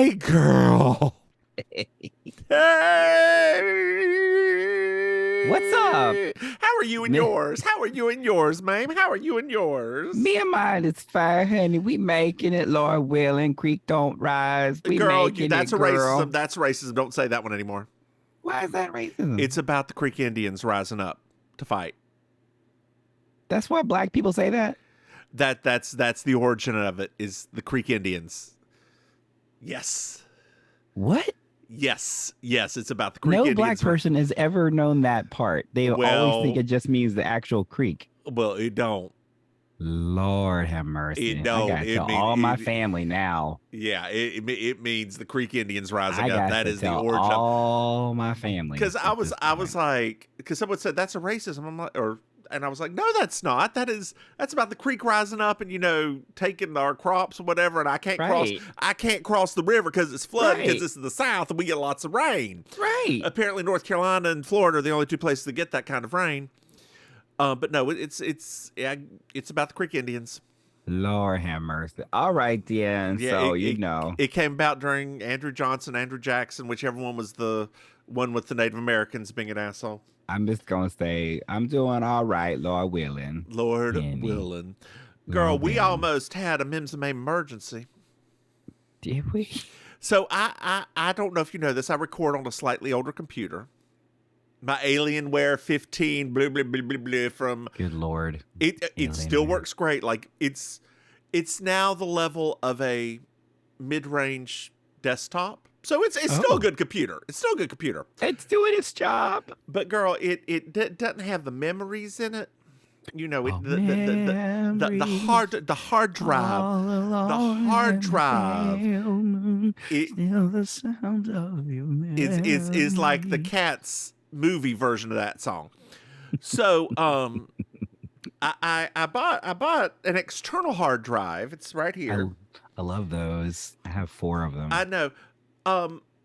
Hey, girl. Hey. What's up? How are you and yours? How are you and yours, Maim? How are you and yours? Me and mine is fine, honey. We making it, Lord willing. Creek don't rise. We Girl, making that's it, a racism. girl. That's racism. Don't say that one anymore. Why is that racism? It's about the Creek Indians rising up to fight. That's why black people say that. That's the origin of it. Is the Creek Indians? Yes. What? Yes. It's about the Creek No Indians. black person has ever known that part. They always think it just means the actual creek. Well, it don't. Lord have mercy. It don't. I gotta tell all my family now. Yeah, it means the Creek Indians rising up. That is the origin. All my family. Because I was like, because someone said that's a racism. I'm like, and I was like, no, that's not. That's about the creek rising up and taking our crops or whatever. And I can't cross the river because it's flooded because this is the South and we get lots of rain. Right. Apparently, North Carolina and Florida are the only two places that get that kind of rain. But no, it's about the Creek Indians. Lord have mercy. All right, then. Yeah, so it came about during Andrew Johnson, Andrew Jackson, whichever one was the one with the Native Americans being an asshole. I'm just gonna say I'm doing all right, Lord willing. Lord willing. Girl, Lord we willing. Almost had a Mims and Maim emergency. Did we? So I don't know if you know this. I record on a slightly older computer. My Alienware 15 blah blah blah blah blah from Good Lord. It still works great. Like it's now the level of a mid-range desktop. So it's still a good computer. It's still a good computer. It's doing its job. But girl, it doesn't have the memories in it. The hard drive. The hard drive. The sound of your is like the Cats movie version of that song. So I bought an external hard drive. It's right here. I love those. I have 4 of them. I know.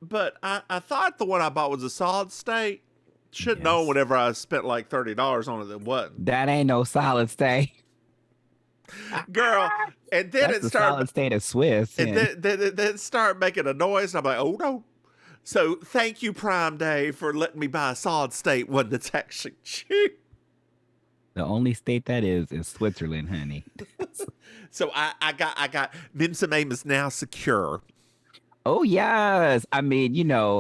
But I thought the one I bought was a solid state. Should know whenever I spent like $30 on it, it wasn't. That ain't no solid state. Girl. And then it started solid state of Swiss. And then it started making a noise. And I'm like, oh no. So thank you, Prime Day, for letting me buy a solid state one that's actually cheap. The only state that is Switzerland, honey. So I got Mims and Maim is now secure. Oh yes. I mean,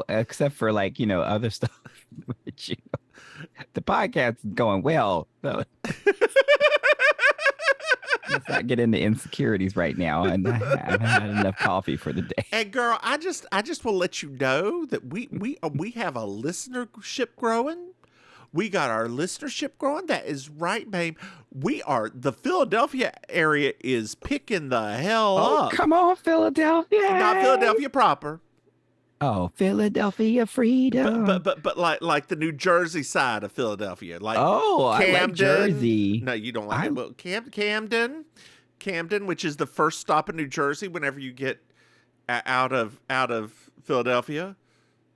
except for other stuff. The podcast is going well. So let's not get into insecurities right now. And I haven't had enough coffee for the day. And girl, I just will let you know that we have a listenership growing. We got our listenership growing. That is right, babe. The Philadelphia area is picking the hell up. Come on, Philadelphia. Not Philadelphia proper. Oh, Philadelphia freedom. But like the New Jersey side of Philadelphia. Like Camden. I like Jersey. No, you don't like it. Well, Camden, which is the first stop in New Jersey whenever you get out of Philadelphia.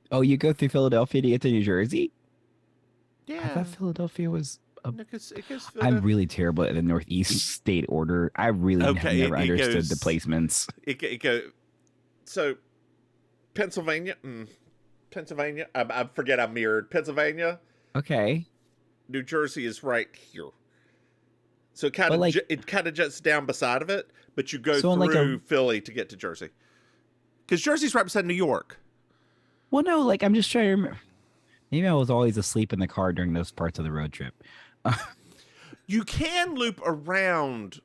Oh, you go through Philadelphia to get to New Jersey? Yeah. I thought Philadelphia was I'm really terrible at the Northeast state order. I really have never understood the placements. It goes so Pennsylvania. I forget I mirrored Pennsylvania. Okay. New Jersey is right here. So it kind of juts down beside of it, but you go through Philly to get to Jersey. Because Jersey's right beside New York. Well, no, I'm just trying to remember. Maybe I was always asleep in the car during those parts of the road trip. You can loop around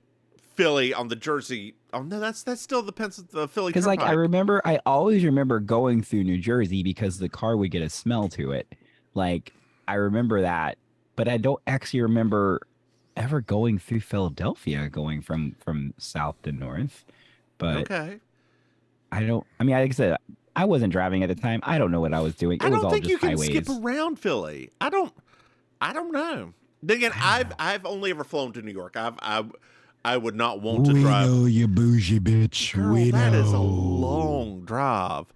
Philly on the Jersey. Oh no, that's still the Philly. Because I always remember going through New Jersey because the car would get a smell to it. I remember that, but I don't actually remember ever going through Philadelphia, going from south to north. But okay, like I said, I wasn't driving at the time. I don't know what I was doing. I don't think you can skip around Philly. I don't know. Then again, I've only ever flown to New York. I would not want to drive. We know you bougie bitch. Girl, that is a long drive.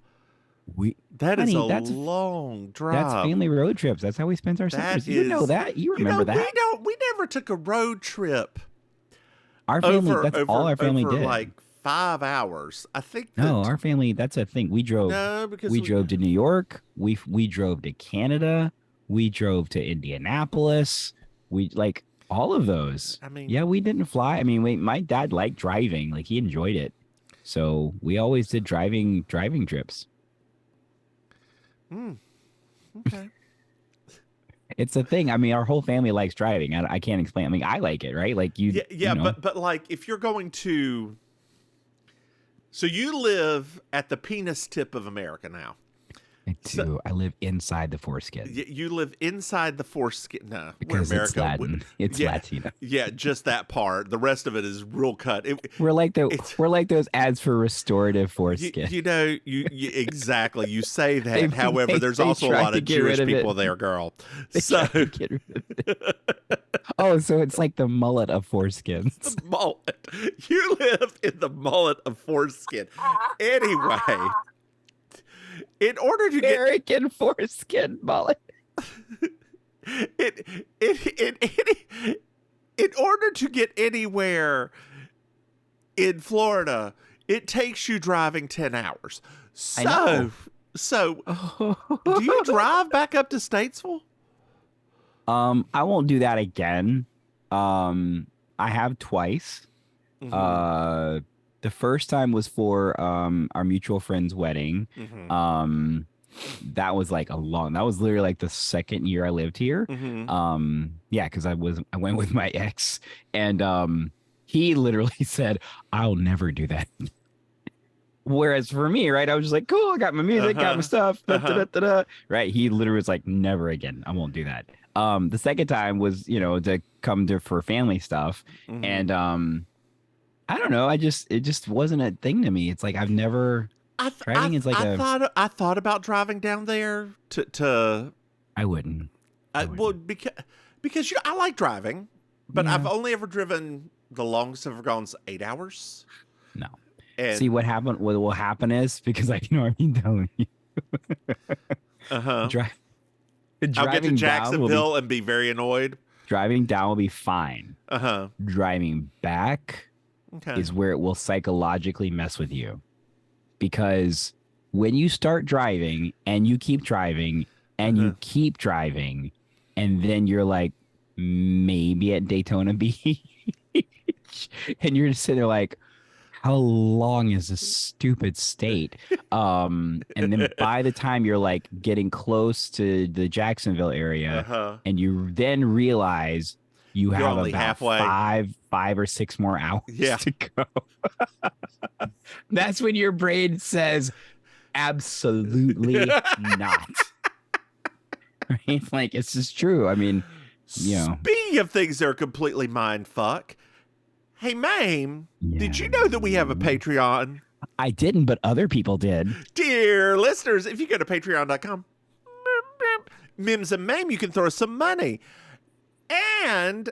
That is a long drive. That's family road trips. That's how we spend our summers. You know that. You remember that. We never took a road trip. Our family. That's all our family did. Like 5 hours. I think that, No, our family, that's a thing. We drove. no, because We drove to New York. We drove to Canada. We drove to Indianapolis. We like all of those. I mean, Yeah, we didn't fly. I mean, my dad liked driving. Like he enjoyed it. So we always did driving trips. okay. It's a thing. I mean, our whole family likes driving. I can't explain. I mean, I like it, right? Like Yeah, you know. but like if you're going to, so you live at the penis tip of America now. I do. I live inside the foreskin. You live inside the foreskin. No, Because we're it's America. Latin. It's yeah, Latino. Yeah, just that part. The rest of it is real cut. We're like those ads for restorative foreskin. You exactly. You say that. However, there's also a lot of Jewish people there, girl. So Get rid of it. Oh, so it's like the mullet of foreskins. the mullet. You live in the mullet of foreskin. Anyway, in order to get American foreskin mullet. in order to get anywhere in Florida, it takes you driving 10 hours. I know. So do you drive back up to Statesville? I won't do that again. I have twice. Mm-hmm. The first time was for our mutual friend's wedding. Mm-hmm. That was like that was literally like the second year I lived here. Mm-hmm. Yeah, because I went with my ex, and he literally said, "I'll never do that." Whereas for me, right, I was just like, "Cool, I got my music, got my stuff." Right? He literally was like, "Never again. I won't do that." The second time was, to come for family stuff, Mm-hmm. and I don't know. It just wasn't a thing to me. It's like I've never driving is like I thought about driving down there to I wouldn't. well because I like driving, but Yeah. I've only ever driven, the longest I've ever gone is 8 hours. No. And See what happened. What will happen is, because I can already tell you, uh-huh. driving I'll get to down Jacksonville and be very annoyed. driving down will be fine. Uh-huh. Driving back Okay. is where it will psychologically mess with you, because when you start driving and you keep driving and you keep driving, and then you're like maybe at Daytona Beach, and you're just sitting there like, how long is this stupid state? And then by the time you're like getting close to the Jacksonville area, and you then realize you You're have only about halfway. five or six more hours Yeah. to go. That's when your brain says, absolutely not. Right? Like, it's just true. I mean, Speaking of things that are completely mind fuck, hey, Maim, did you know that we have a Patreon? I didn't, but other people did. Dear listeners, if you go to patreon.com, Mims and Maim, you can throw us some money. And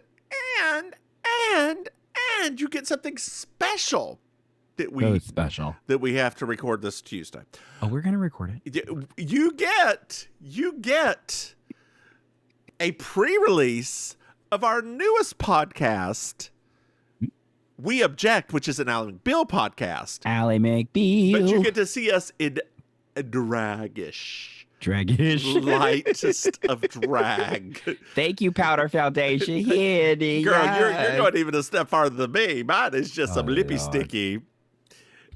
you get something special that we have to record this Tuesday. Oh, we're going to record it. You get a pre-release of our newest podcast, We Object, which is an Ally McBeal podcast. Ally McBeal. But you get to see us in dragish. Lightest of drag. Thank you, Powder Foundation. Here, girl, you're going even a step farther than me. Mine is just some lippy Lord. sticky.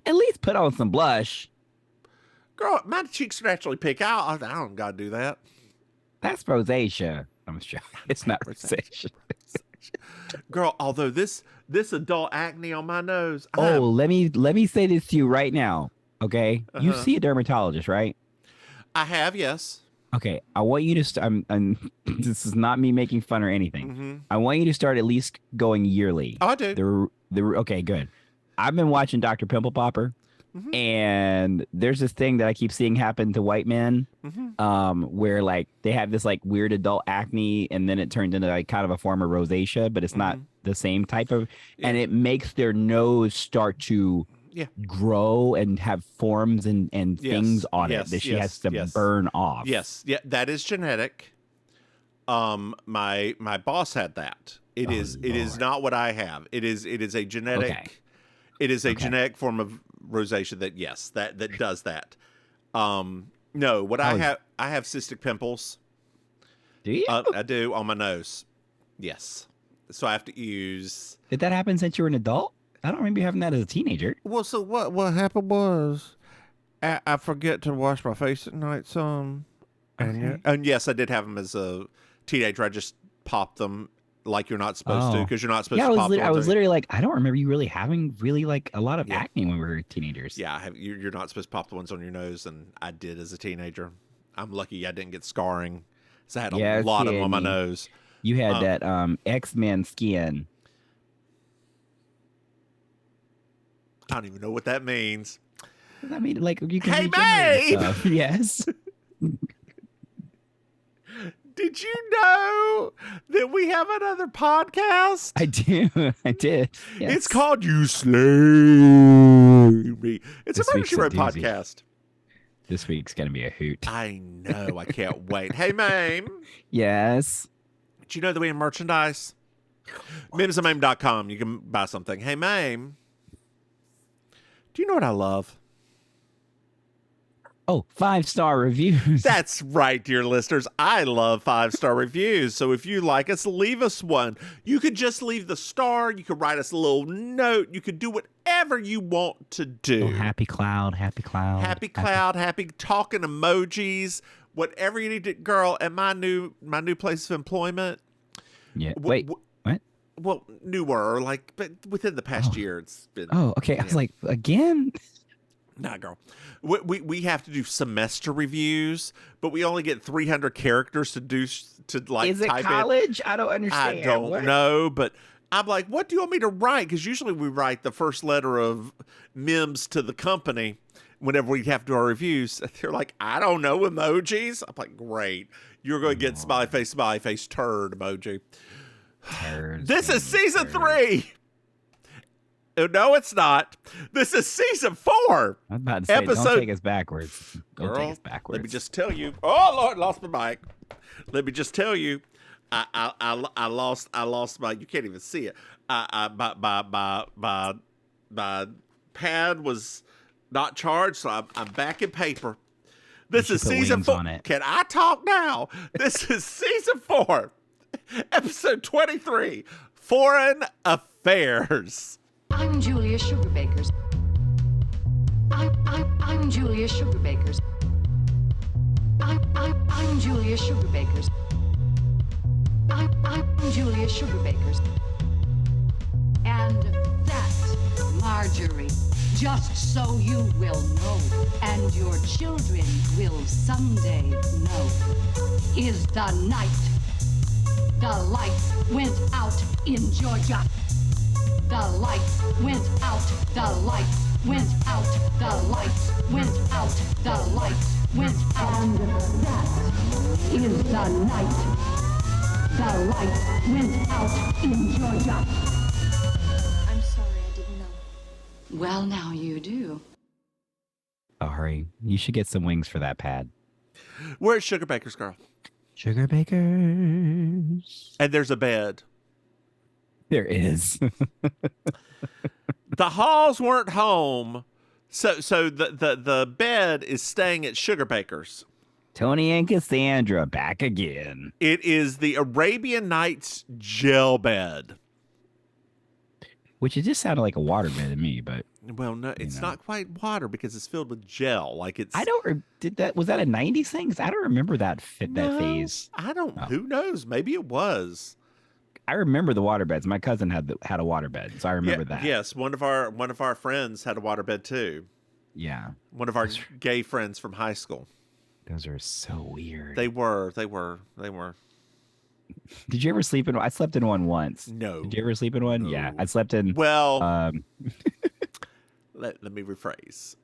At least put on some blush. Girl, my cheeks are naturally pink. I don't gotta do that. That's rosacea. I'm sure it's not rosacea. Girl, although this adult acne on my nose. Let me say this to you right now. Okay, you see a dermatologist, right? I have, yes. Okay, I want you to this is not me making fun or anything. Mm-hmm. I want you to start at least going yearly. Oh, I do. Okay, good. I've been watching Dr. Pimple Popper, and there's this thing that I keep seeing happen to white men, where like they have this like weird adult acne, and then it turns into like kind of a form of rosacea, but it's not the same type of, and it makes their nose start to grow and have forms and things on it that she has to burn off. Yes, yeah, that is genetic. My boss had that. It is not what I have. It is a genetic. Okay. It is a genetic form of rosacea that does that. No, what I have cystic pimples. Do you? I do on my nose. Yes. So I have to use. Did that happen since you were an adult? I don't remember you having that as a teenager. Well, so what happened was I forget to wash my face at night some. And yes, I did have them as a teenager. I just popped them like you're not supposed to because you're not supposed to pop them. I was literally like, I don't remember you really having like a lot of acne when we were teenagers. Yeah, you're not supposed to pop the ones on your nose, and I did as a teenager. I'm lucky I didn't get scarring. So I had a lot of them on my nose. You had that X-Men skin. I don't even know what that means. I mean, like you can. Hey, Maim! Yes. Did you know that we have another podcast? I do. I did. Yes. It's called You Slay Me. It's a Murder, She Wrote podcast. This week's going to be a hoot. I know. I can't wait. Hey, Maim. Yes. Did you know that we have merchandise? MrMahaffey.com. You can buy something. Hey, Maim. Do you know what I love? Oh, 5-star reviews. That's right, dear listeners. I love 5-star reviews. So if you like us, leave us one. You could just leave the star. You could write us a little note. You could do whatever you want to do. Oh, happy cloud, happy cloud. Happy cloud, happy talking emojis. Whatever you need to, girl, at my new place of employment. Yeah. Wait, what? Well, newer, but within the past year, it's been. Oh, okay. I was like, again? Nah, girl. We have to do semester reviews, but we only get 300 characters to like. Is it type college? I don't understand. I don't know, but I'm like, what do you want me to write? Because usually we write the first letter of Mims to the company whenever we have to do our reviews. They're like, I don't know, emojis. I'm like, great. You're going to get smiley face, turd emoji. This is season 3. No, it's not. This is season 4. I'm about to say, don't take us backwards. Don't take us backwards. Let me just tell you. Oh Lord, lost my mic. Let me just tell you. I lost my. You can't even see it. My pad was not charged, so I'm back in paper. This is season 4. Can I talk now? This is season 4, episode 23, Foreign Affairs. I'm Julia Sugarbakers. I'm Julia Sugarbakers. I'm Julia Sugarbakers. I'm Julia Sugarbakers. And that's Marjorie. Just so you will know, and your children will someday know, is the night the lights went out in Georgia. The lights went out, the lights went out, the lights went out, the lights went out. And that is the night the lights went out in Georgia. I'm sorry, I didn't know. Well, now you do. Oh, hurry. You should get some wings for that pad. Where's Sugarbakers, girl? Sugarbakers. And there's a bed. There is. The Halls weren't home, so the bed is staying at Sugarbakers. Tony and Cassandra back again. It is the Arabian Nights gel bed. Which it just sounded like a water bed to me, but well, no, it's not quite water because it's filled with gel. Like it's. I don't. Was that a '90s thing? I don't remember that that phase. I don't. Who knows? Maybe it was. I remember the water beds. My cousin had a water bed, so I remember that. Yes, one of our friends had a water bed too. Yeah, one of our gay friends from high school. Those are so weird. They were. Did you ever sleep in? I slept in one once. No. Did you ever sleep in one? No. Yeah, I slept in. Well, let me rephrase.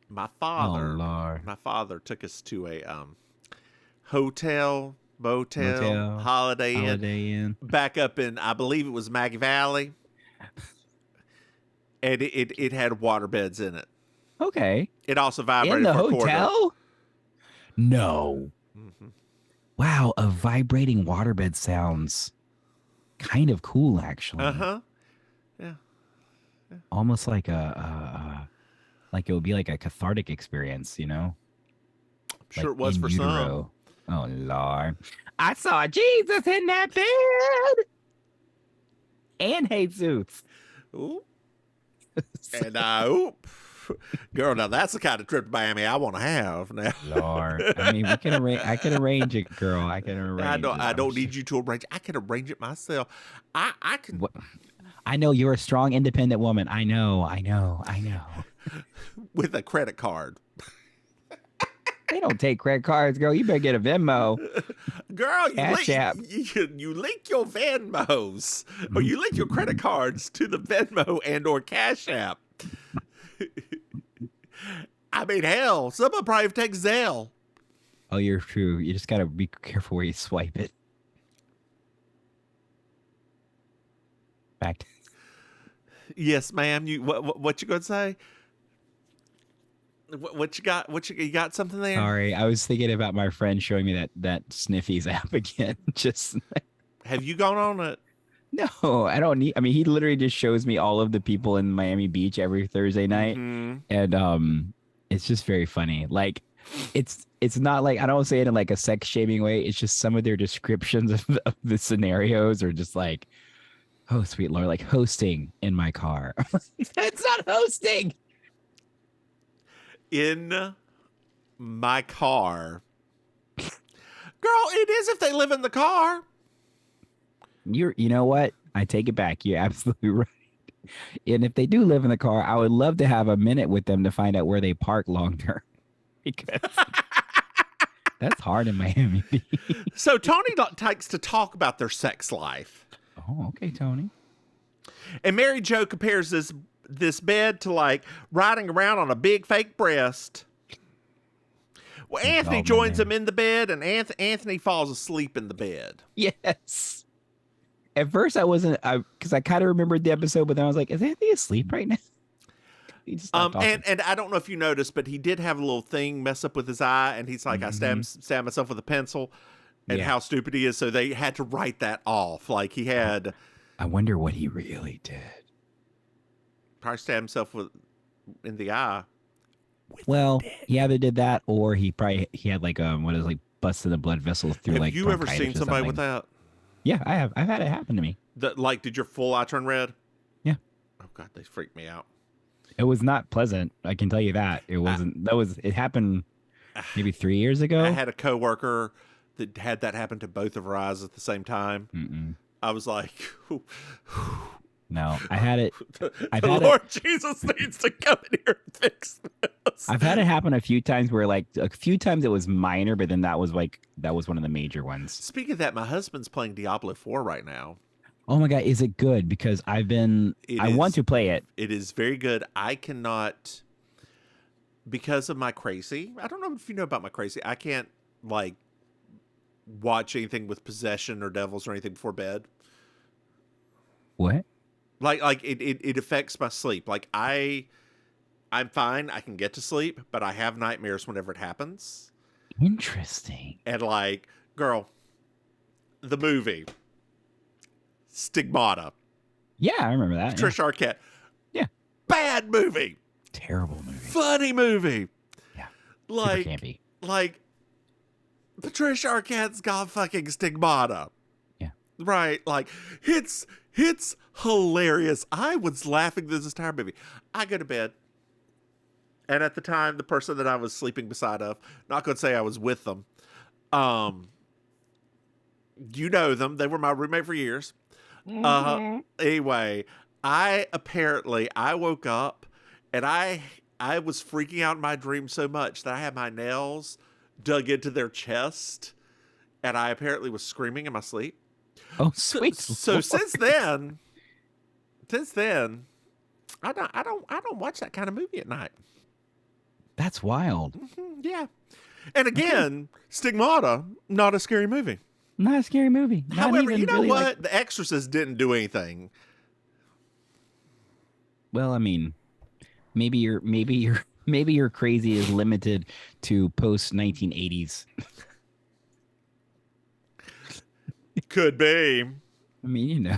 My father took us to a hotel. Motel, Holiday Inn, back up in, I believe it was Maggie Valley, and it had water beds in it. Okay. It also vibrated in the for hotel. No. Mm-hmm. Wow, a vibrating waterbed sounds kind of cool, actually. Uh-huh. Yeah. almost like like it would be like a cathartic experience, you know? I'm Like sure it was in for utero. Oh Lord. I saw Jesus in that bed and Jesus. some. Ooh. And girl, now that's the kind of trip to Miami I want to have. Now, Lord. I mean, we can arrange I can arrange it, girl. I can arrange it. I don't need you to arrange. I can arrange it myself. I can What? I know you're a strong, independent woman. I know. with a credit card. They don't take credit cards, girl. You better get a Venmo. Girl, Cash App. you link your Venmos or you link your credit cards to the Venmo and or Cash App. I mean, hell, some of them probably take Zelle. Oh, you're true. You just gotta be careful where you swipe it. Back. Yes, ma'am. What you gonna say? What you got? You got something there? Sorry, I was thinking about my friend showing me that Sniffies app again. Just Have you gone on it? no, I don't need. I mean, he literally just shows me all of the people in Miami Beach every Thursday night, and it's just very funny. Like, it's not like I don't say it in like a sex shaming way. It's just some of their descriptions of the scenarios are just like, oh sweet Lord, like hosting in my car. It's not hosting. In my car. Girl, it is if they live in the car. You know what? I take it back. You're absolutely right. And if they do live in the car, I would love to have a minute with them to find out where they park long term. Because that's hard in Miami. So Tony likes to talk about their sex life. Oh, okay, Tony. And Mary Jo compares this bed to like riding around on a big fake breast. Well, Anthony joins him in the bed, and Anthony falls asleep in the bed. Yes. At first, I wasn't, because I kind of remembered the episode, but then I was like, is Anthony asleep right now? He just stopped talking. And I don't know if you noticed, but he did have a little thing mess up with his eye, and he's like, I stabbed myself with a pencil, and how stupid he is. So they had to write that off. Like he had. I wonder what he really did. Probably stabbed himself in the eye. Well, he either did that or he had like busted a blood vessel through Have like. You ever seen somebody with that? Yeah, I have. I've had it happen to me. Did your full eye turn red? Yeah. Oh God, they freaked me out. It was not pleasant. I can tell you that. It wasn't. It happened maybe 3 years ago. I had a coworker that had that happen to both of her eyes at the same time. I was like, no, I had it. Lord Jesus needs to come in here and fix this. I've had it happen a few times where like a few times it was minor, but then that was one of the major ones. Speaking of that, my husband's playing Diablo 4 right now. Oh my God, is it good? Because I want to play it. It is very good. I cannot, because of my crazy. I don't know if you know about my crazy. I can't like watch anything with possession or devils or anything before bed. What? Like it affects my sleep. Like I'm fine. I can get to sleep, but I have nightmares whenever it happens. Interesting. And like, girl, the movie Stigmata. Yeah, I remember that. Patricia Arquette. Yeah. Bad movie. Terrible movie. Funny movie. Yeah. Like, super campy. Like, Patricia Arquette's got fucking Stigmata. Yeah. Right. Like, it's hilarious. I was laughing this entire movie. I go to bed. And at the time, the person that I was sleeping beside of, not going to say I was with them. You know them. They were my roommate for years. Anyway, I woke up and I was freaking out in my dream so much that I had my nails dug into their chest, and I apparently was screaming in my sleep. Oh, sweet. So since then, I don't watch that kind of movie at night. That's wild. Yeah. And again, Stigmata, not a scary movie. Not a scary movie. However, you know what? The Exorcist didn't do anything. Well, I mean, maybe your crazy is limited to post 1980s. Could be. I mean, you know.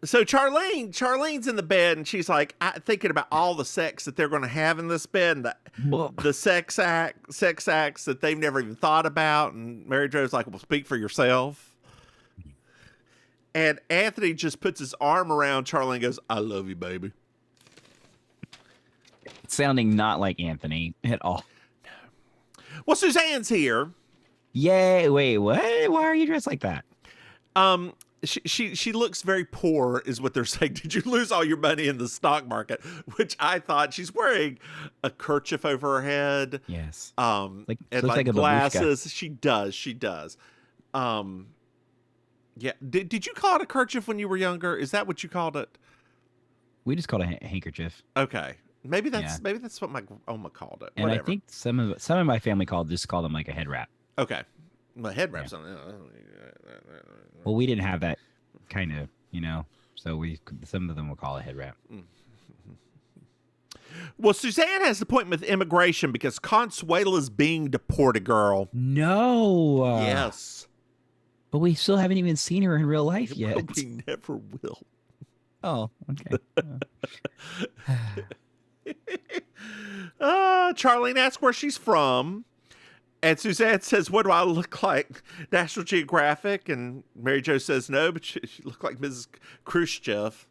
So Charlene's in the bed, and she's like thinking about all the sex that they're going to have in this bed, and the sex acts that they've never even thought about. And Mary Jo's like, "Well, speak for yourself." And Anthony just puts his arm around Charlene and goes, "I love you, baby." Sounding not like Anthony at all. Well, Suzanne's here. Yay! Wait, what? Why are you dressed like that? She looks very poor, is what they're saying. Did you lose all your money in the stock market? Which I thought she's wearing a kerchief over her head. Yes. And looks like a glasses. Babushka. She does. Yeah. Did you call it a kerchief when you were younger? Is that what you called it? We just called it a handkerchief. Okay. Maybe that's what my Oma called it. And Whatever. I think some of my family call them like a head wrap. Okay. My head wrap's on. Well, we didn't have that kind of, so some of them will call it head wrap. Well, Suzanne has an appointment with immigration because Consuela's being deported, girl. No. Yes. But we still haven't even seen her in real life yet. Well, we never will. Oh, okay. Charlene asks where she's from. And Suzanne says, "What do I look like? National Geographic?" And Mary Jo says, "No, but you look like Mrs. Khrushchev."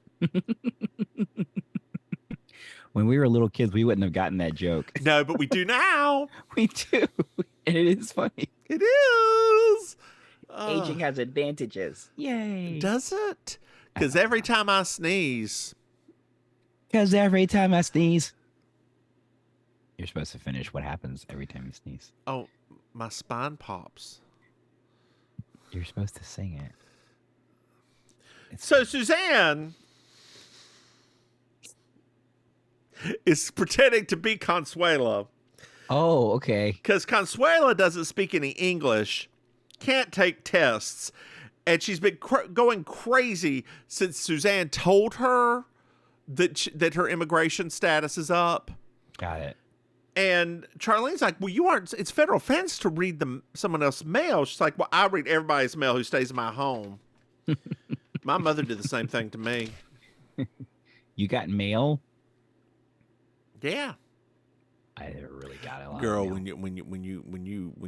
When we were little kids, we wouldn't have gotten that joke. No, but we do now. We do. And it is funny. It is. Aging has advantages. Yay. Does it? Because every time I sneeze. You're supposed to finish what happens every time you sneeze. Oh, my spine pops. You're supposed to sing it. So Suzanne is pretending to be Consuela. Oh, okay. Because Consuela doesn't speak any English, can't take tests, and she's been going crazy since Suzanne told her that her immigration status is up. Got it. And Charlene's like, "Well, it's federal offense to read someone else's mail." She's like, "Well, I read everybody's mail who stays in my home." My mother did the same thing to me. You got mail? Yeah. I never really got a lot. Girl, of mail. when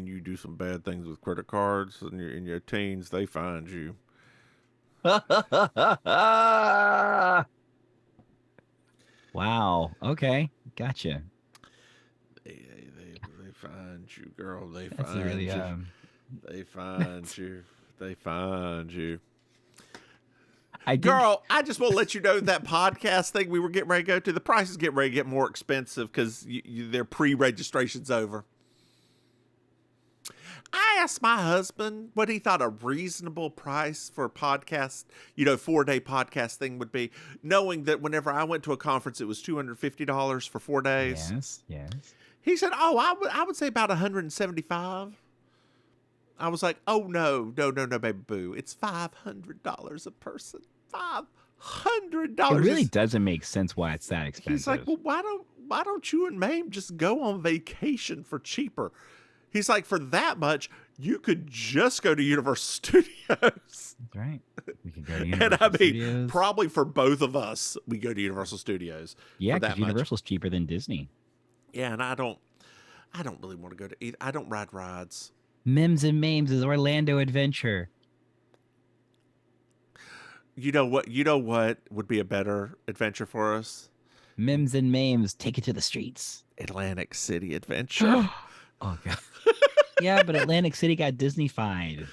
you do some bad things with credit cards and in your teens, they find you. Wow. Okay. Gotcha. They find you, girl. They That's find really, you. They find you. They find you. Girl, I just want to let you know that podcast thing we were getting ready to go to, the prices get ready to get more expensive because their pre-registration's over. I asked my husband what he thought a reasonable price for a podcast, 4-day podcast thing would be, knowing that whenever I went to a conference, it was $250 for 4 days. Yes. He said, "Oh, I would say about $175." I was like, "Oh no, baby boo! It's $500 a person. $500. It really doesn't make sense why it's that expensive. He's like, "Well, why don't you and Maim just go on vacation for cheaper?" He's like, "For that much, you could just go to Universal Studios." That's right. We could go to Universal Studios. Probably for both of us, we go to Universal Studios. Yeah, because Universal's cheaper than Disney. Yeah, and I don't really want to go to either. I don't ride rides. Mims and Maims is Orlando Adventure. You know what would be a better adventure for us? Mims and Maims, take it to the streets. Atlantic City Adventure. Oh god. Yeah, but Atlantic City got Disney-fied.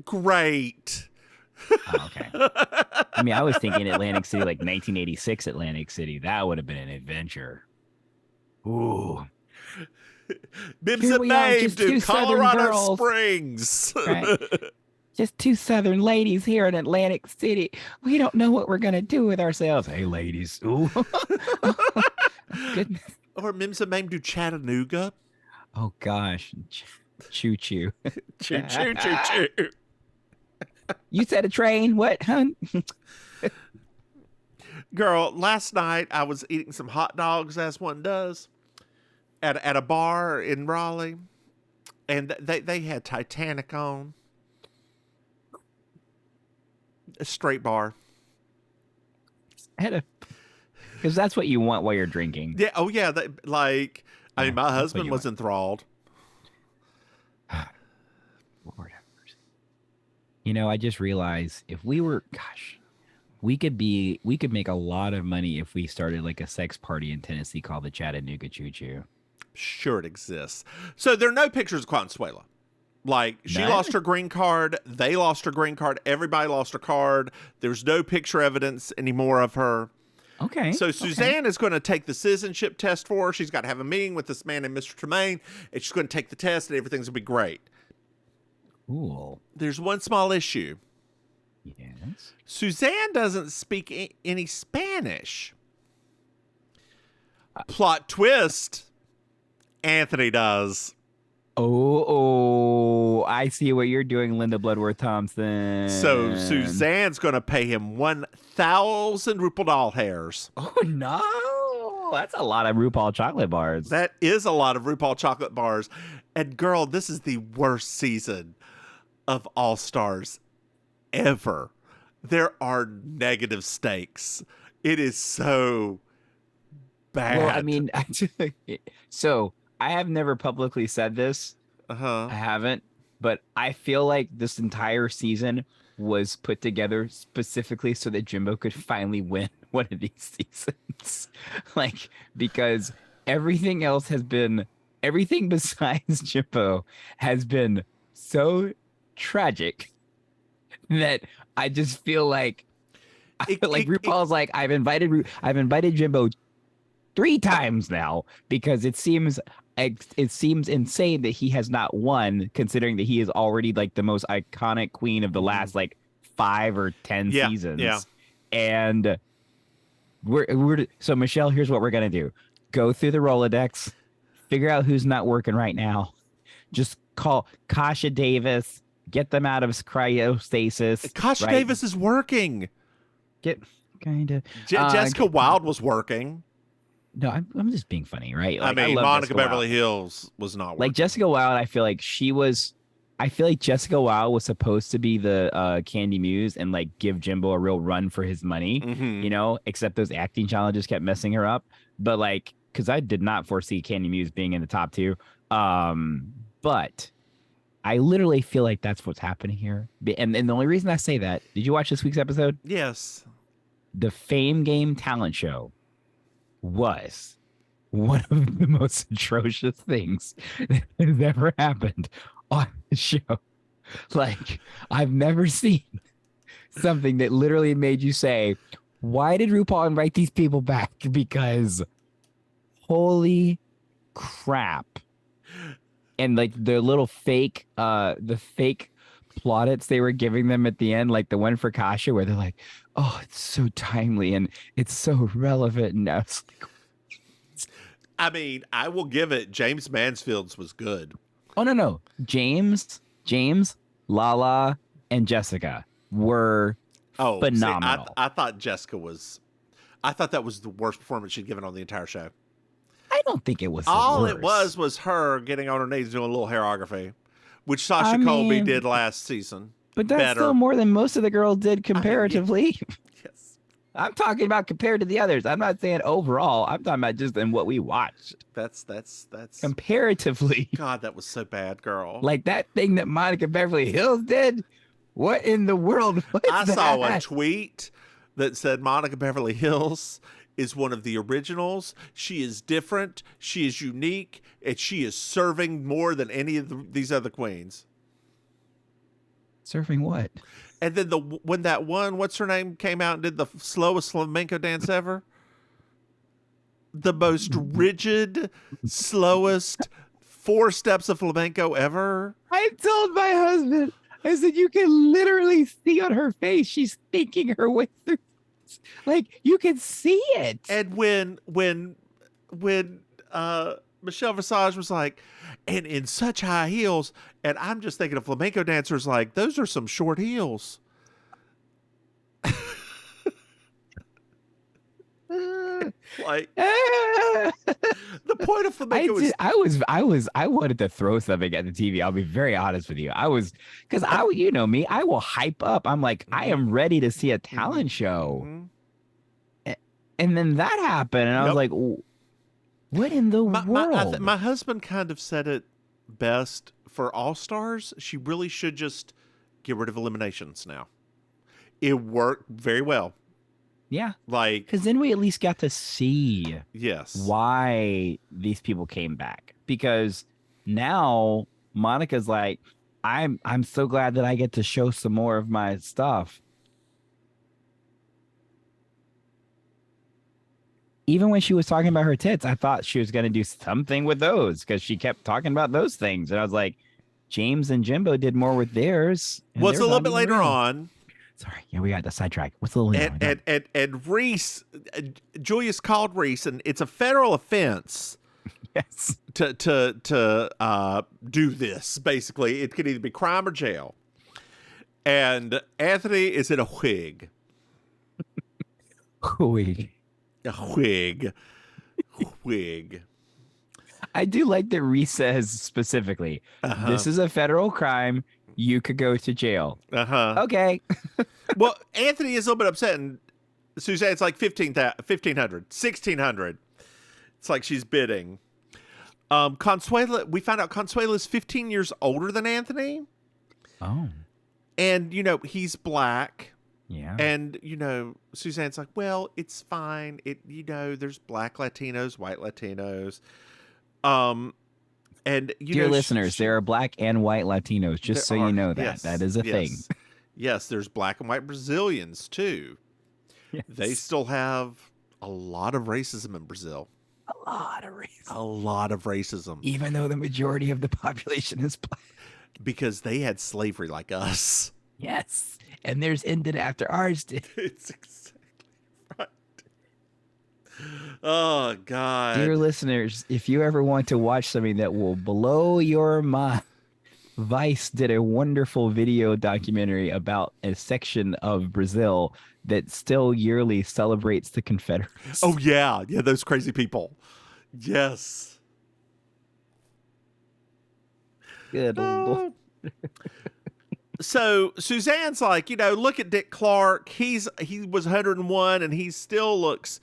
Great. Oh, okay. I mean, I was thinking Atlantic City, like 1986 Atlantic City. That would have been an adventure. Ooh. Mims and Maim to Colorado girls. Springs. Right. Just two Southern ladies here in Atlantic City. We don't know what we're going to do with ourselves. Hey, ladies. Ooh. Goodness. Or Mims and Maim do Chattanooga. Oh, gosh. Choo-choo. Choo-choo. You said a train? What, hun? Girl, last night I was eating some hot dogs, as one does, at a bar in Raleigh, and they had Titanic on. A straight bar. Because that's what you want while you're drinking. Yeah. Oh, yeah. I mean, my husband was enthralled. Lord have mercy. You know, I just realized if we were, we could make a lot of money if we started like a sex party in Tennessee called the Chattanooga Choo Choo. Sure, it exists. So there are no pictures of Consuela. Like, she lost her green card. They lost her green card. Everybody lost her card. There's no picture evidence anymore of her. Okay. So Suzanne is going to take the citizenship test for her. She's got to have a meeting with this man named Mr. Maim, and she's going to take the test, and everything's going to be great. Cool. There's one small issue. Yes. Suzanne doesn't speak any Spanish. Plot twist, Anthony does. Oh, I see what you're doing, Linda Bloodworth Thompson. So Suzanne's going to pay him 1,000 RuPaul doll hairs. Oh, no. That's a lot of RuPaul chocolate bars. That is a lot of RuPaul chocolate bars. And girl, this is the worst season of All Stars ever. There are negative stakes. It is so bad. Well, I mean, actually, so I have never publicly said this. I haven't, but I feel like this entire season was put together specifically so that Jimbo could finally win one of these seasons. Like, because everything besides Jimbo has been so tragic that I just feel like RuPaul's like, I've invited Jimbo 3 times now because it seems insane that he has not won, considering that he is already like the most iconic queen of the last like 5 or 10 seasons. Yeah. And so Michelle, here's what we're gonna do: go through the Rolodex, figure out who's not working right now. Just call Kasha Davis, get them out of cryostasis. Kasha Davis is working. Jessica Wilde was working. No, I'm just being funny, right? Like, I mean, Monica Beverly Hills was not working. Like Jessica Wilde, I feel like Jessica Wilde was supposed to be the Candy Muse and like give Jimbo a real run for his money, you know, except those acting challenges kept messing her up. But like, because I did not foresee Candy Muse being in the top 2. But I literally feel like that's what's happening here. And the only reason I say that, did you watch this week's episode? Yes. The Fame Game talent show was one of the most atrocious things that has ever happened on the show. Like, I've never seen something that literally made you say, why did RuPaul invite these people back? Because holy crap. And like the little fake plaudits they were giving them at the end, like the one for Kasha where they're like, oh, it's so timely and it's so relevant. And I was like, I mean, I will give it, James Mansfield's was good. Oh, no. James, Lala, and Jessica were phenomenal. See, I thought I thought that was the worst performance she'd given on the entire show. I don't think it was all worst. It was her getting on her knees doing a little hairography, which Sasha Colby did last season. But that's still more than most of the girls did comparatively. Yes. I'm talking about compared to the others. I'm not saying overall. I'm talking about just in what we watched. That's comparatively. God, that was so bad, girl. Like that thing that Monica Beverly Hills did. What in the world was that? I saw a tweet that said Monica Beverly Hills is one of the originals. She is different. She is unique, and she is serving more than any of these other queens. Serving what? And then when that one, what's her name, came out and did the slowest flamenco dance ever? The most rigid, slowest 4 steps of flamenco ever. I told my husband, I said, you can literally see on her face, she's thinking her way through. Like, you can see it. And when Michelle Visage was like, and in such high heels, and I'm just thinking of flamenco dancers like, those are some short Like the point of flamenco is I wanted to throw something at the TV. I'll be very honest with you. Because you know me, I will hype up. I'm like, I am ready to see a talent show. And then that happened, and I was like, what in the world? My husband kind of said it best for All Stars. She really should just get rid of eliminations now. It worked very well. Yeah. Like, because then we at least got to see why these people came back. Because now Monica's like, I'm so glad that I get to show some more of my stuff. Even when she was talking about her tits, I thought she was going to do something with those because she kept talking about those things. And I was like, James and Jimbo did more with theirs. Well, it's a little bit later on. Sorry, yeah, we got the sidetrack. What's a little later? And Reese, Julius called Reese, and it's a federal offense. Yes. To do this, basically. It could either be crime or jail. And Anthony is in a wig. Wig. A wig. Wig. I do like that Reese says specifically, this is a federal crime. You could go to jail. Okay. Well, Anthony is a little bit upset, and Suzanne's like 1,500, 1,600. It's like she's bidding. Consuela, we found out Consuela is 15 years older than Anthony. Oh. And, you know, he's black. Yeah. And, you know, Suzanne's like, well, it's fine. There's black Latinos, white Latinos. And dear listeners, there are black and white Latinos, just so you know that. Yes, that is a thing. Yes, there's black and white Brazilians too. Yes. They still have a lot of racism in Brazil. A lot of racism. A lot of racism. Even though the majority of the population is black. Because they had slavery like us. Yes. And theirs ended after ours did. It's exactly right. Oh, God. Dear listeners, if you ever want to watch something that will blow your mind, Vice did a wonderful video documentary about a section of Brazil that still yearly celebrates the Confederates. Oh, yeah. Yeah, those crazy people. Yes. Good Lord. So Suzanne's like, look at Dick Clark. He was 101 and he still looks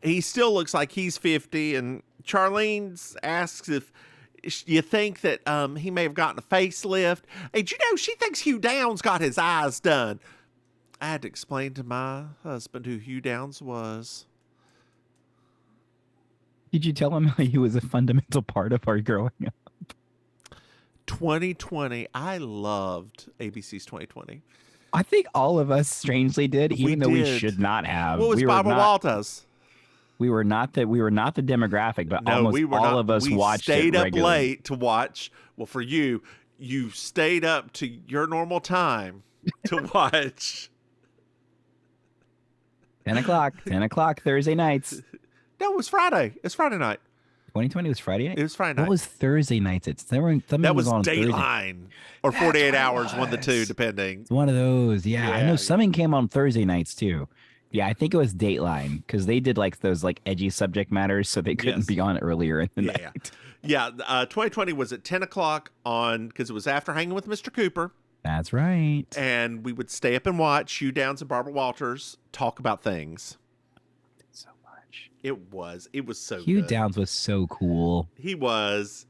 like he's 50. And Charlene asks if you think that he may have gotten a facelift. And she thinks Hugh Downs got his eyes done. I had to explain to my husband who Hugh Downs was. Did you tell him how he was a fundamental part of our growing up? 2020. I loved ABC's 2020. I think all of us strangely did, even though we should not have. What was Barbara Walters? We were not the demographic, but almost all of us watched it regularly. We stayed up late to watch. Well, for you stayed up to your normal time to watch. 10 o'clock Thursday nights. No, it was Friday. It's Friday night. 2020 was Friday night? It was Friday night. What was Thursday nights? That was on Dateline. Or 48 hours, one of the two, depending. It's one of those. Yeah, I know something came on Thursday nights too. Yeah, I think it was Dateline because they did like those like edgy subject matters, so they couldn't be on earlier in the night. Yeah, 2020 was at 10 o'clock on because it was after Hanging with Mr. Cooper. That's right. And we would stay up and watch Hugh Downs and Barbara Walters talk about things. So much. It was so Hugh good. Downs was so cool. He was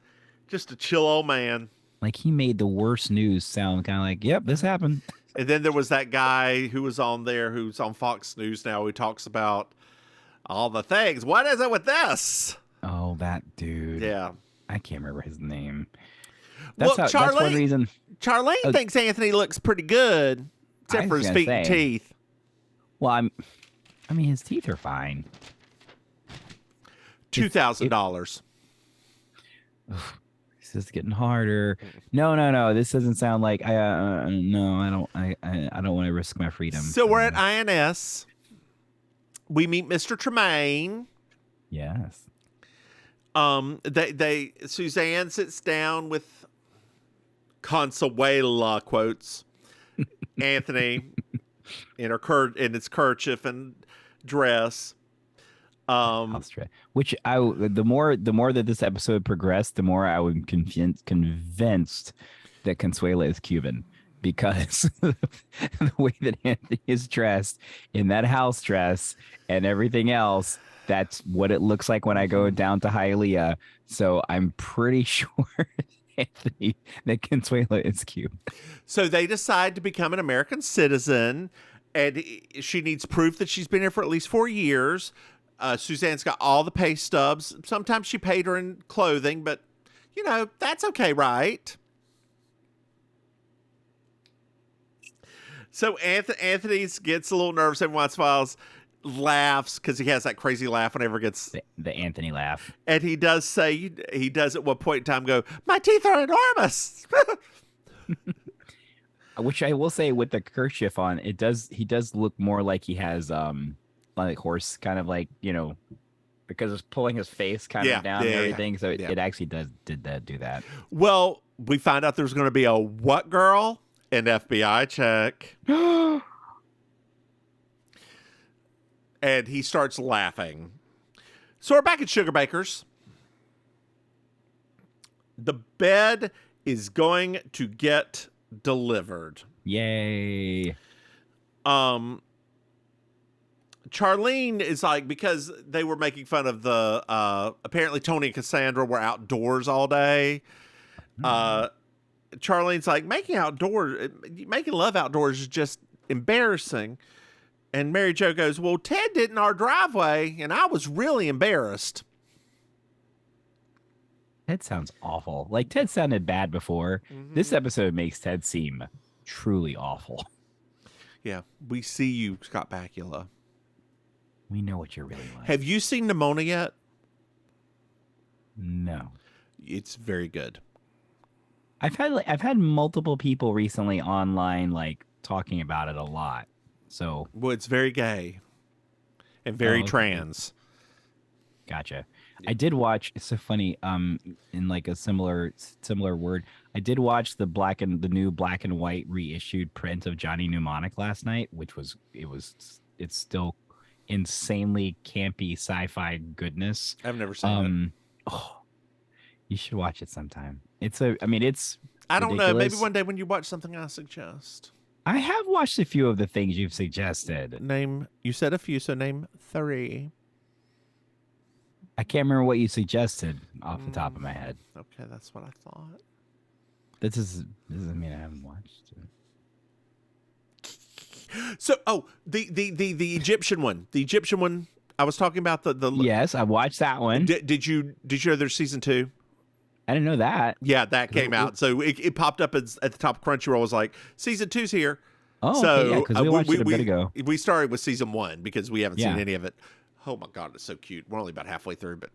just a chill old man. Like he made the worst news sound kind of like, yep, this happened. And then there was that guy who was on there who's on Fox News now who talks about all the things. What is it with this? Oh, that dude. Yeah. I can't remember his name. That's one reason. Charlene thinks Anthony looks pretty good, except for his feet and teeth. Well, I mean, his teeth are fine. $2,000. This is getting harder. No. This doesn't sound like no. I don't want to risk my freedom. So we're at INS. We meet Mr. Tremaine. Yes. Suzanne sits down with Consuela quotes Anthony in his kerchief and dress. House dress. Which the more that this episode progressed, the more I was convinced that Consuela is Cuban because the way that Anthony is dressed in that house dress and everything else, that's what it looks like when I go down to Hialeah. So I'm pretty sure Anthony that Consuela is Cuban. So they decide to become an American citizen, and she needs proof that she's been here for at least 4 years. Suzanne's got all the pay stubs. Sometimes she paid her in clothing, but, that's okay, right? So Anthony gets a little nervous every once in a while, laughs because he has that crazy laugh whenever it gets... The Anthony laugh. And he does say, he does at one point in time go, my teeth are enormous. Which I will say with the kerchief on, he does look more like he has like horse kind of like, because it's pulling his face kind of down and everything. So it actually do that. Well, we find out there's going to be a what girl? An FBI check. And he starts laughing. So we're back at Sugar Baker's. The bed is going to get delivered. Yay. Charlene is like, because they were making fun of the apparently Tony and Cassandra were outdoors all day. Charlene's like, making love outdoors is just embarrassing. And Mary Jo goes, well, Ted did in our driveway, and I was really embarrassed. Ted sounds awful. Like, Ted sounded bad before. Mm-hmm. This episode makes Ted seem truly awful. Yeah, we see you, Scott Bakula. We know what you're really like. Have you seen Nimona yet? No. It's very good. I've had multiple people recently online like talking about it a lot. So it's very gay and very trans. Gotcha. Yeah. I did watch. It's so funny. In like a similar word, I did watch the new black and white reissued print of Johnny Mnemonic last night, which it's still insanely campy sci-fi goodness. I've never seen it. Oh, you should watch it sometime. It's I don't ridiculous. know. Maybe one day when you watch something I suggest. I have watched a few of the things you've suggested. You said a few, so name 3. I can't remember what you suggested off the top of my head. Okay, that's what I thought. This doesn't mean I haven't watched it. So, the Egyptian one. The Egyptian one. I was talking about the. Yes, I watched that one. Did you know there's season 2? I didn't know that. Yeah, that came out. So it popped up at the top of Crunchyroll. Was like, season 2's here. Oh, so okay, yeah, because we watched it a bit ago. We started with season 1 because we haven't seen any of it. Oh my God, it's so cute. We're only about halfway through, but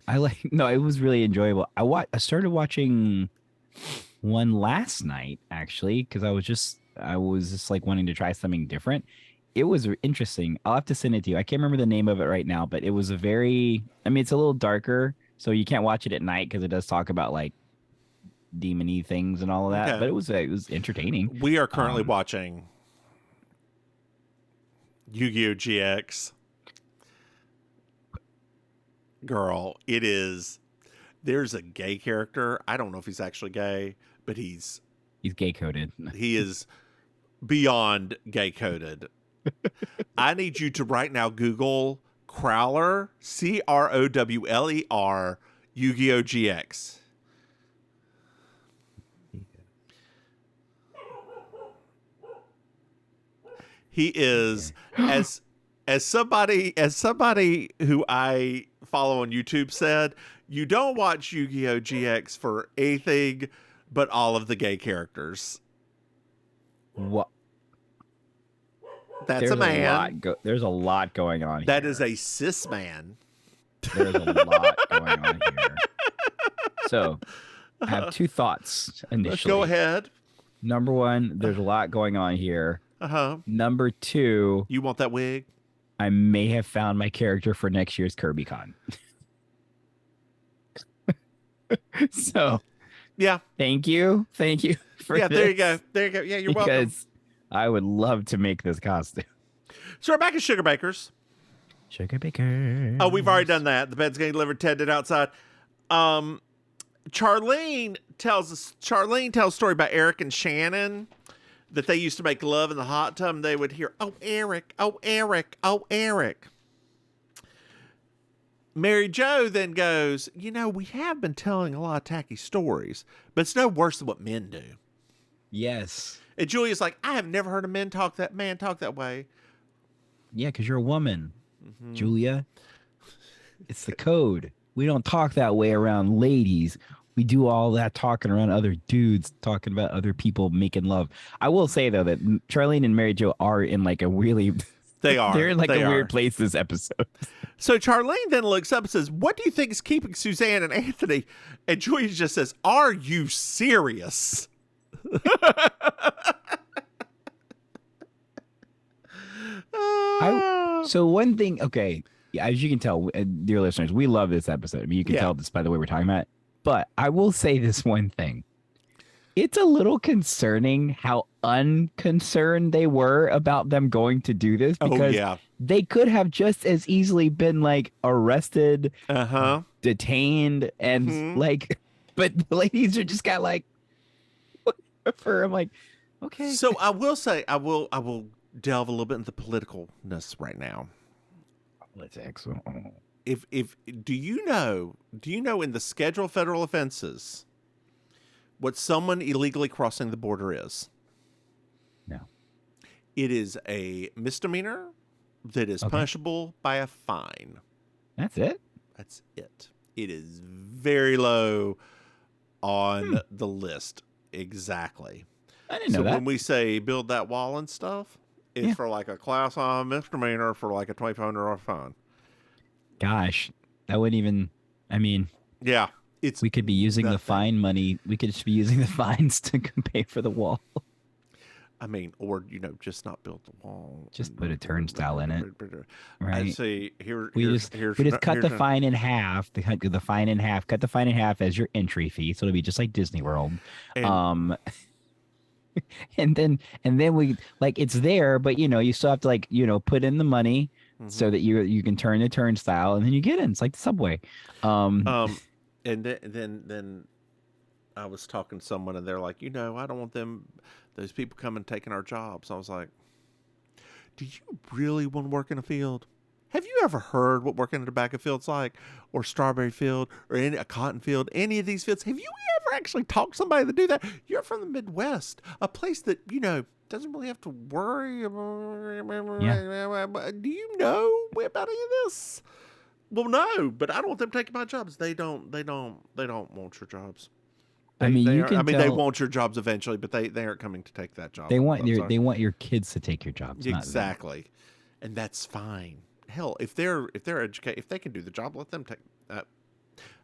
it was really enjoyable. I started watching one last night actually because I was just like wanting to try something different. It was interesting. I'll have to send it to you. I can't remember the name of it right now, but it was it's a little darker. So you can't watch it at night because it does talk about like demon-y things and all of that. Okay. But it was entertaining. We are currently watching Yu-Gi-Oh! GX. Girl, there's a gay character. I don't know if he's actually gay, but he's gay coded. He is beyond gay coded. I need you to right now Google Crowler, Crowler, Yu-Gi-Oh! GX. He is as somebody who I follow on YouTube said, you don't watch Yu-Gi-Oh! GX for anything but all of the gay characters. What? That's a man. There's a lot going on here. That is a cis man. There's a lot going on here. So, I have 2 thoughts initially. Let's go ahead. Number 1, there's a lot going on here. Number 2, you want that wig? I may have found my character for next year's KirbyCon. So, yeah. Thank you for this. There you go. Yeah, you're welcome. Because I would love to make this costume. So we're back at Sugar Baker's. Sugar baker. Oh, we've already done that. The bed's getting delivered. Ted did outside. Charlene tells a story about Eric and Shannon, that they used to make love in the hot tub, and they would hear, "Oh, Eric, oh, Eric, oh, Eric." Mary Jo then goes, we have been telling a lot of tacky stories, but it's no worse than what men do. Yes. And Julia's like, I have never heard a man talk that way. Yeah, because you're a woman, Julia. It's the code. We don't talk that way around ladies. We do all that talking around other dudes, talking about other people making love. I will say, though, that Charlene and Mary Jo are in like a really... They are. They're in like a weird place this episode. So Charlene then looks up and says, "What do you think is keeping Suzanne and Anthony?" And Julia just says, "Are you serious?" So one thing, okay, as you can tell, dear listeners, we love this episode. I mean, you can tell this by the way we're talking about it. But I will say this one thing. It's a little concerning how unconcerned they were about them going to do this, because they could have just as easily been like arrested, detained, and but the ladies are just got like, whatever. I'm like, okay. So I will say, I will delve a little bit into the politicalness right now. Let's excellent. If do you know in the schedule of federal offenses what someone illegally crossing the border is? No. It is a misdemeanor that is punishable by a fine. That's it? That's it. It is very low on the list. Exactly. I didn't know that. So when we say build that wall and stuff, it's for like a class on misdemeanor for like a $2,500 fine. Gosh, that wouldn't even, I mean. Yeah. We could be using the fine money. We could just be using the fines to pay for the wall. I mean, or, just not build the wall. Just put a turnstile in it. Right. I see. We just cut the fine in half. Cut the fine in half as your entry fee. So it'll be just like Disney World. And, and then we it's there, but you still have to put in the money so that you can turn the turnstile and then you get in. It's like the subway. And then I was talking to someone and they're like, I don't want those people coming taking our jobs. I was like, do you really want to work in a field? Have you ever heard what working in a tobacco field's like, or strawberry field, or a cotton field, any of these fields? Have you ever actually talked to somebody that do that? You're from the Midwest, a place that, doesn't really have to worry about. Yeah. Do you know about any of this? Well, no, but I don't want them taking my jobs. They don't want your jobs. They want your jobs eventually, but they aren't coming to take that job. They want your kids to take your jobs. Exactly, and that's fine. Hell, if they're educated, if they can do the job, let them take. I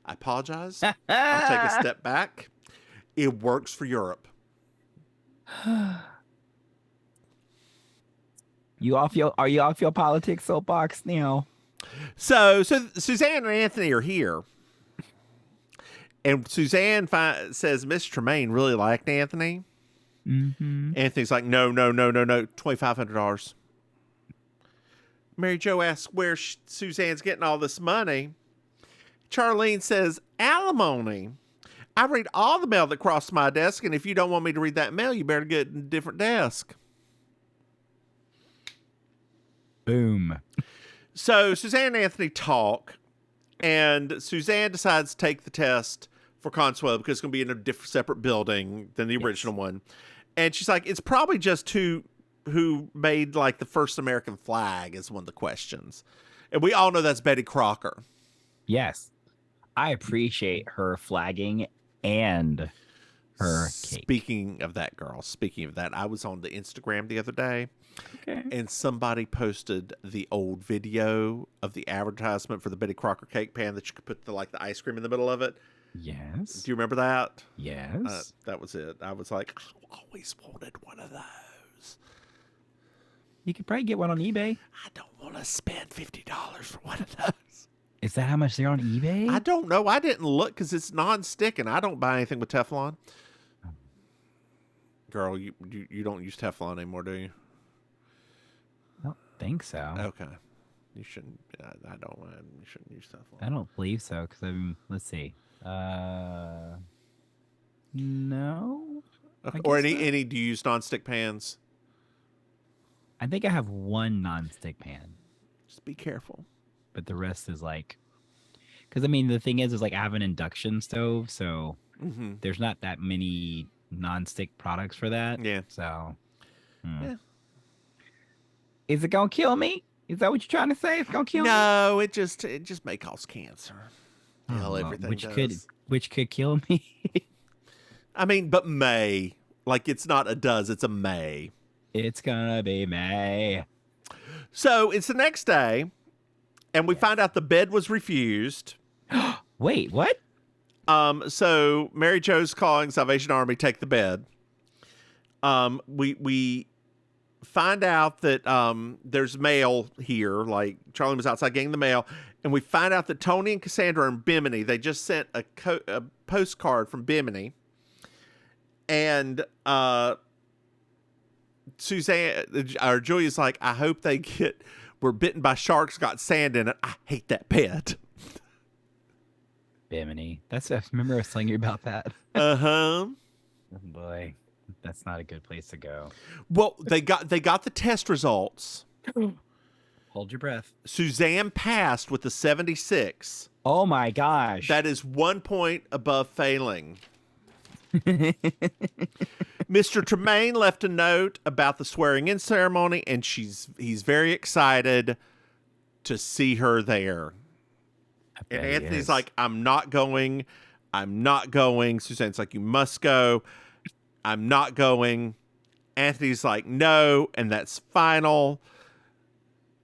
apologize. I'll take a step back. It works for Europe. Are you off your politics soapbox now? So Suzanne and Anthony are here. And Suzanne says Mr. Maim really liked Anthony. Mm-hmm. Anthony's like, no, $2,500. Mary Jo asks where Suzanne's getting all this money. Charlene says, alimony. I read all the mail that crossed my desk, and if you don't want me to read that mail, you better get a different desk. Boom. So Suzanne and Anthony talk, and Suzanne decides to take the test for Consuela because it's going to be in a separate building than the original one. And she's like, it's probably just who made like the first American flag is one of the questions. And we all know that's Betty Crocker. Yes. I appreciate her flagging and her cake. Speaking of that, I was on the Instagram the other day. Okay. And somebody posted the old video of the advertisement for the Betty Crocker cake pan that you could put the ice cream in the middle of it. Yes. Do you remember that? Yes. That was it. I was like, I always wanted one of those. You could probably get one on eBay. I don't want to spend $50 for one of those. Is that how much they're on eBay? I don't know. I didn't look because it's non-stick and I don't buy anything with Teflon. Girl, you don't use Teflon anymore, do you? I don't think so. Okay. You shouldn't. I don't. You shouldn't use stuff. I don't believe so because let's see. No. Okay. I Or guess any? not. Do you use nonstick pans? I think I have one nonstick pan, Just be careful. but the rest is like, because I mean the thing is like I have an induction stove, so Mm-hmm. there's not that many nonstick products for that. Yeah. So, Yeah. is it gonna kill me? Is that what you're trying to say? It's gonna kill me? No, it just may cause cancer. Hell, Well, everything which could kill me. I mean, but may. Like, it's not a does, it's a may. It's gonna be May. So it's the next day, and we find out the bed was refused. Wait, what? So Mary Jo's calling Salvation Army, take the bed. We find out that there's mail here. Like, Charlie was outside getting the mail, and we find out that Tony and Cassandra are in Bimini. They just sent a postcard from Bimini. And Suzanne or Julia's like, I hope they were bitten by sharks, got sand in it. I hate that bed. Bimini. I remember I was telling you about that. Uh-huh. Oh boy, that's not a good place to go. Well, they got the test results. Hold your breath. Suzanne passed with a 76. Oh my gosh. That is 1 point above failing. Mr. Tremaine left a note about the swearing-in ceremony, and he's very excited to see her there. And Anthony's like, I'm not going. Suzanne's like, you must go. I'm not going. Anthony's like, no, and that's final.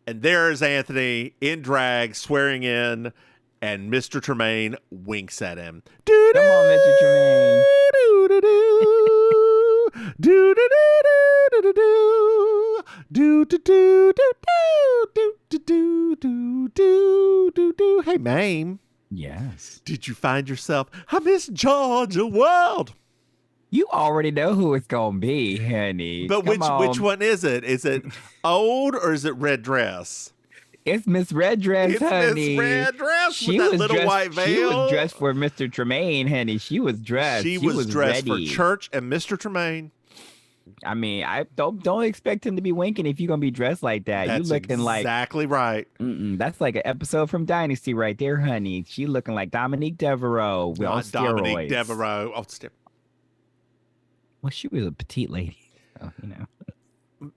And there's Anthony in drag, swearing in, and Mr. Tremaine winks at him. Come on, Mr. Tremaine. Hey, Maim. Yes. Did you find yourself a Miss Georgia World? You already know who it's gonna be, honey. But which one is it? Is it old or is it red dress? It's Miss Red Dress, honey. Miss Red Dress She with that was little dressed, white veil. She was dressed for Mr. Tremaine, honey. She was dressed. She was dressed ready. for church and Mr. Tremaine. I mean, I don't expect him to be winking if you're gonna be dressed like that. That's you looking exactly right. That's like an episode from Dynasty right there, honey. She looking like Dominique Devereaux. Not Dominique Devereaux. Oh, well, she was a petite lady, so, you know.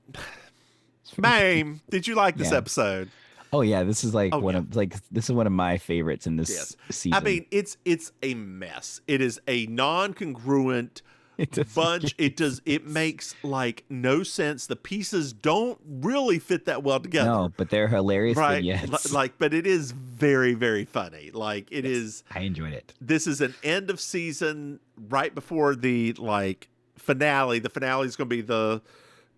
Maim, did you like this episode? Oh yeah, this is like one of my favorites in this season. I mean, it's a mess. It is a non-congruent bunch. It makes like no sense. The pieces don't really fit that well together. No, but they're hilarious. Right? Yes. But it is very, very funny. Like it is. I enjoyed it. This is an end of season right before the finale. The finale is going to be the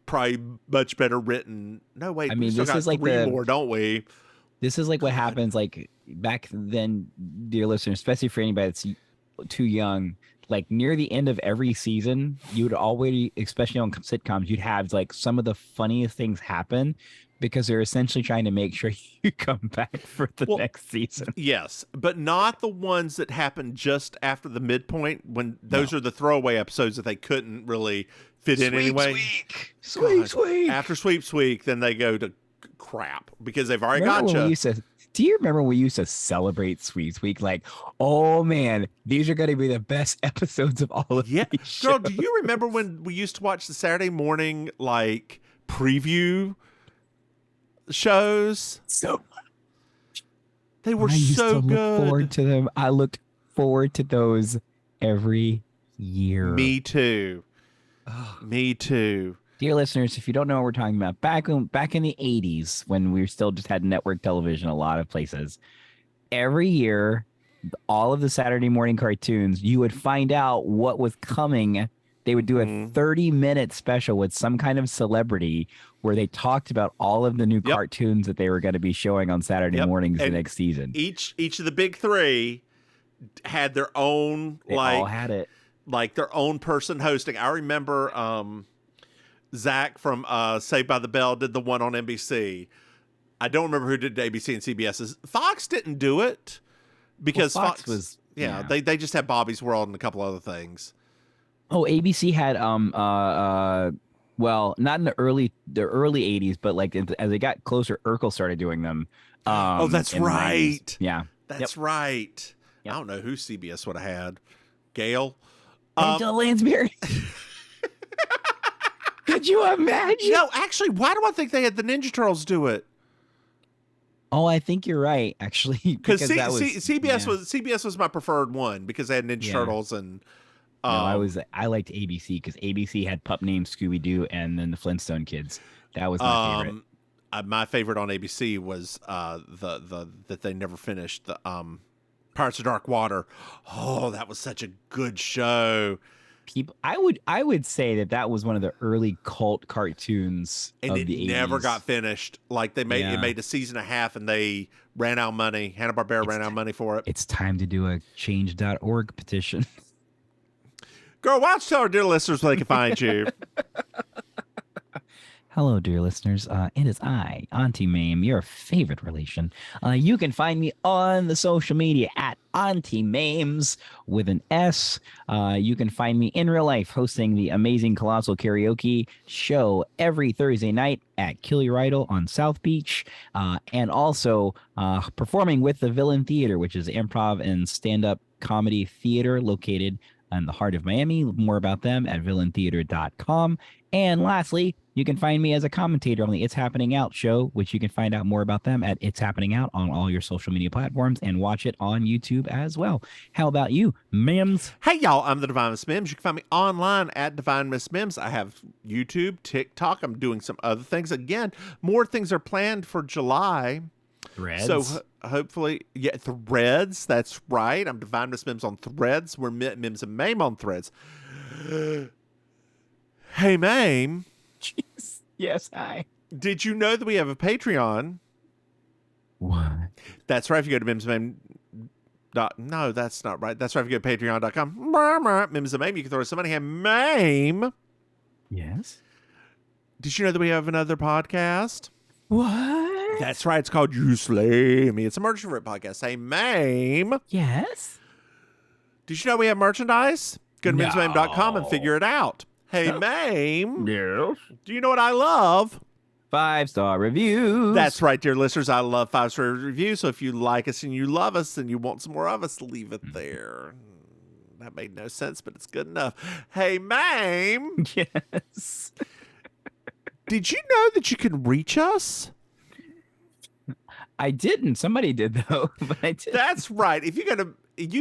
probably much better written. No, wait. I mean, we still this got is like three more, don't we? This is like what happens like back then, dear listeners, especially for anybody that's too young. Like near the end of every season, you would always, especially on sitcoms, you'd have like some of the funniest things happen because they're essentially trying to make sure you come back for the next season. Yes, but not the ones that happen just after the midpoint when those are the throwaway episodes that they couldn't really fit in anyway. Sweeps week. After Sweeps Week, then they go to crap because they've already got you. Do you remember when we used to celebrate Sweeps Week? Like, oh man, these are going to be the best episodes of all of these shows. Girl, do you remember when we used to watch the Saturday morning like preview shows? So they were I used so to good. Look forward to them. I looked forward to those every year. Me too. Me too. Dear listeners, if you don't know what we're talking about, back in the 80s when we still just had network television a lot of places, every year, all of the Saturday morning cartoons, you would find out what was coming. They would do a 30-minute special with some kind of celebrity where they talked about all of the new cartoons that they were going to be showing on Saturday mornings the next season. Each of the big three had their own They all had it. Like their own person hosting. I remember Zach from Saved by the Bell did the one on NBC. I don't remember who did ABC and CBS's. Fox didn't do it because Fox was they just had Bobby's World and a couple other things. Oh, ABC had well, not in the early 80s, but like as they got closer, Urkel started doing them. Oh, that's in the 90s. right. Yeah, That's right. Yep. I don't know who CBS would have had. Gail. Angela Lansbury. Could you imagine? No, actually, why do I think they had the Ninja Turtles do it? Oh, I think you're right, actually. Because CBS was my preferred one because they had Ninja Turtles and. No, I liked ABC because ABC had pup named Scooby Doo and then the Flintstone Kids. That was my favorite. My favorite on ABC was the that they never finished, the Pirates of Dark Water. Oh, that was such a good show. I would say that was one of the early cult cartoons and of it the 80s. Never got finished. Like it made a season and a half and they ran out of money. Hanna-Barbera ran out of money for it. It's time to do a change.org petition. Girl, why don't you tell our dear listeners where they can find you? Hello, dear listeners. It is I, Auntie Maim, your favorite relation. You can find me on the social media at Auntie Maims with an S. You can find me in real life hosting the amazing Colossal Karaoke show every Thursday night at Kill Your Idol on South Beach, and also performing with the Villain Theater, which is improv and stand-up comedy theater located in the heart of Miami. More about them at villaintheater.com. And lastly, you can find me as a commentator on the It's Happening Out show, which you can find out more about them at It's Happening Out on all your social media platforms and watch it on YouTube as well. How about you, Mims? Hey, y'all, I'm the Divine Miss Mims. You can find me online at Divine Miss Mims. I have YouTube, TikTok. I'm doing some other things. Again, more things are planned for July. Threads. So hopefully, Threads. That's right. I'm Divine Miss Mims on Threads. We're Mims and Maim on Threads. Hey, Maim. Jeez. Yes, hi. Did you know that we have a Patreon? What? That's right. If you go to MimsMaim. No, that's not right. That's right. If you go to patreon.com, Mims and Maim, you can throw some money. Hey, Maim. Yes. Did you know that we have another podcast? What? That's right. It's called You Slay Me. It's a merch for it podcast. Hey, Maim. Yes. Did you know we have merchandise? Go to MimsMaim.com and figure it out. Hey, Maim. Yes. Do you know what I love? 5-star reviews. That's right, dear listeners. I love 5-star reviews. So if you like us and you love us and you want some more of us, leave it there. That made no sense, but it's good enough. Hey, Maim. Yes. Did you know that you can reach us? I didn't. Somebody did, though. But I did. That's right. If you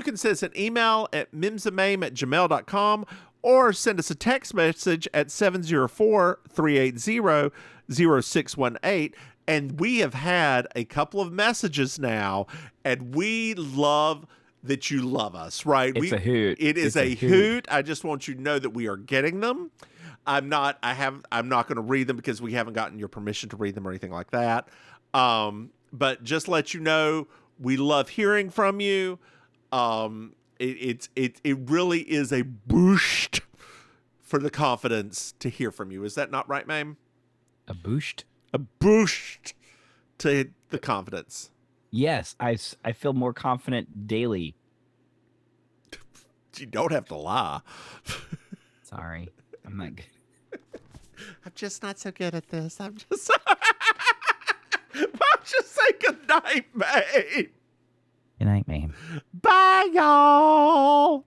can send us an email at mimsandmaim@gmail.com or send us a text message at 704-380-0618. And we have had a couple of messages now, and we love that you love us, right? It's a hoot. It is a hoot. I just want you to know that we are getting them. I'm not going to read them because we haven't gotten your permission to read them or anything like that. But just let you know, we love hearing from you. It really is a boost for the confidence to hear from you. Is that not right, Maim? A boost? A boost to the confidence. Yes, I feel more confident daily. You don't have to lie. Sorry, I'm not good. I'm just not so good at this. Why don't you say good night, Maim? Good night, Maim. Bye, y'all.